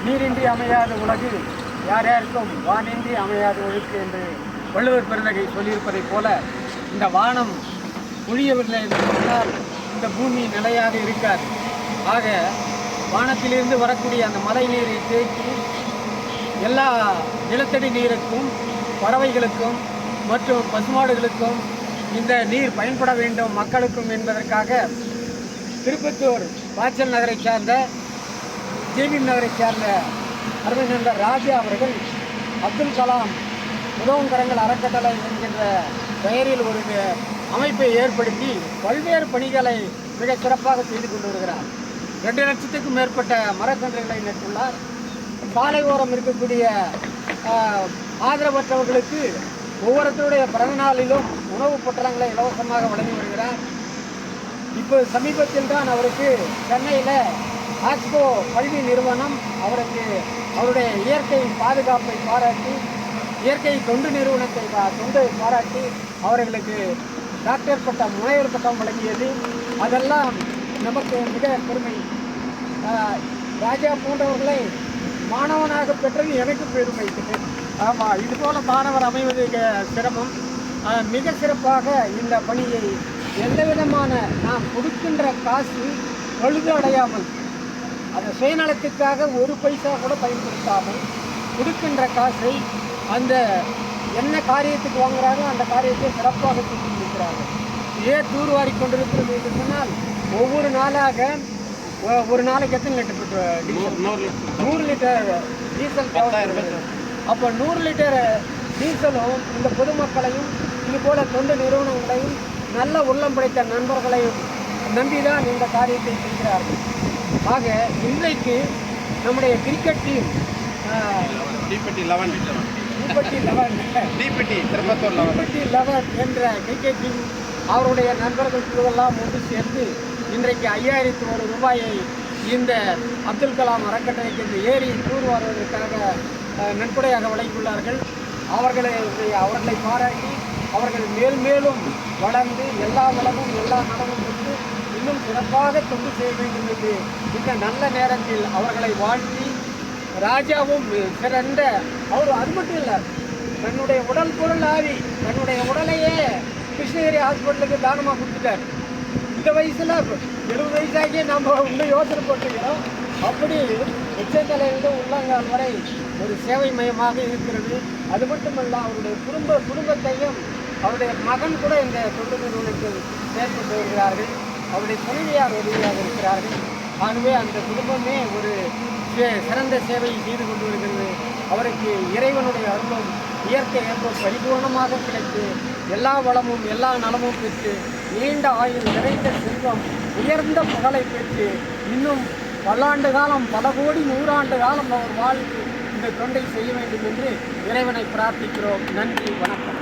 நீரின்றி அமையாத உலகு யார் யாருக்கும் வானின்றி அமையாத ஒழுக்கு என்று வள்ளுவர் பெருந்தகை சொல்லியிருப்பதைப் போல இந்த வானம் பொழியவில்லை என்று சொன்னால் இந்த பூமி நிலையாக இருக்காது. ஆக வானத்திலிருந்து வரக்கூடிய அந்த மழை நீரை தேக்கி எல்லா நிலத்தடி நீருக்கும் பறவைகளுக்கும் மற்றும் பசுமாடுகளுக்கும் இந்த நீர் பயன்பட வேண்டும் மக்களுக்கும் என்பதற்காக திருப்பத்தூர் பாச்சல் நகரை சார்ந்த ஜேபிஎம் நகரை சார்ந்த அருமை நண்பர் ராஜா அவர்கள் அப்துல் கலாம் உதவும் கரங்கள் அறக்கட்டளை என்கின்ற பெயரில் ஒரு அமைப்பை ஏற்படுத்தி பல்வேறு பணிகளை மிக சிறப்பாக செய்து கொண்டு வருகிறார். 2 லட்சத்துக்கும் மேற்பட்ட மரக்கன்றுகளை நட்டுள்ளார். சாலை ஓரம் இருக்கக்கூடிய ஆதரவற்றவர்களுக்கு ஒவ்வொருத்தருடைய பிறந்த நாளிலும் உணவுப் பொட்டலங்களை இலவசமாக வழங்கி வருகிறார். இப்போ சமீபத்தில் தான் அவருக்கு சென்னையில் ஆக்ஸ்போ கல்வி நிறுவனம் அவருக்கு அவருடைய இயற்கை பாதுகாப்பை பாராட்டி இயற்கை தொண்டு நிறுவனத்தை பாராட்டி அவர்களுக்கு டாக்டர் பட்டம் முனைவர் பட்டம் வழங்கியது. அதெல்லாம் நமக்கு மிக பெருமை. ராஜா போன்றவர்களை மாணவனாக பெற்றது எனக்கு பெருமை. ஆமாம், இதுபோல் மாணவர் அமைவது சிரமம். மிக சிறப்பாக இந்த பணியை எந்த விதமான நாம் கொடுக்கின்ற காசு பழுது அடையாமல் அந்த சுயநலத்துக்காக ஒரு பைசா கூட பயன்படுத்தாமல் கொடுக்கின்ற காசை அந்த என்ன காரியத்துக்கு வாங்குகிறாரோ அந்த காரியத்தை சிறப்பாக செஞ்சு கொடுக்கிறார்கள். ஏன் தூர்வாரி கொண்டிருக்கிறது என்று சொன்னால் ஒவ்வொரு நாளாக ஒரு நாளைக்கு எத்தனை லிட்டர் டீசல்? 100 லிட்டர் டீசல் தேவைப்படுகிறது. அப்போ 100 லிட்டர் டீசலும் இந்த பொதுமக்களையும் இதுபோல தொண்டு நிறுவனங்களையும் நல்ல உள்ளம் படைத்த நண்பர்களையும் நம்பிதான் இந்த காரியத்தை செய்கிறார்கள். ஆக இன்றைக்கு நம்முடைய கிரிக்கெட் டீம் டிபிடி 11 என்ற கிரிக்கெட் டீம் அவருடைய நண்பர்கள் குழுவெல்லாம் ஒன்று சேர்ந்து இன்றைக்கு 5001 ரூபாயை இந்த அப்துல் கலாம் அறக்கட்டளைக்கு இந்த ஏரி தூர்வாருவதற்காக நன்கொடையாக வழங்கியுள்ளார்கள். அவர்களை பாராட்டி அவர்கள் மேலும் வளர்ந்து எல்லா வளமும் எல்லா நலமும் பெற்று இன்னும் சிறப்பாக தொண்டு செய்ய வேண்டும் என்று இந்த நல்ல நேரத்தில் அவர்களை வாழ்த்தி ராஜாவும் சிறந்த அவர் அது மட்டும் இல்லை, தன்னுடைய உடல் பொருள் ஆவி தன்னுடைய உடலையே கிருஷ்ணகிரி ஹாஸ்பிட்டலுக்கு தானமாக கொடுத்துட்டார். இந்த வயசில் 70 வயசாகி நம்ம இன்னும் யோசனை போட்டுக்கிறோம். அப்படி உச்சந்தலையிலிருந்து உள்ளங்கால் வரை ஒரு சேவை மையமாக இருக்கிறது. அது மட்டுமல்ல, அவருடைய குடும்பத்தையும் அவருடைய மகன் கூட இந்த தொண்டு நிறுவனத்தில் செயல்பட்டு வருகிறார்கள். அவருடைய துணைவியார் உதவியாக இருக்கிறார்கள். ஆகவே அந்த குடும்பமே ஒரு சிறந்த சேவையை செய்து கொண்டு வருகிறது. அவருக்கு இறைவனுடைய அருளும் இயற்கை அருளும் பரிபூர்ணமாக கிடைத்து எல்லா வளமும் எல்லா நலமும் பெற்று நீண்ட ஆயுள் நிறைந்த செல்வம் உயர்ந்த புகழை பெற்று இன்னும் பல்லாண்டு காலம் பல கோடி 100 ஆண்டு காலம் அவர் வாழ்ந்து இந்த தொண்டை செய்ய வேண்டும் என்று இறைவனை பிரார்த்திக்கிறோம். நன்றி, வணக்கம்.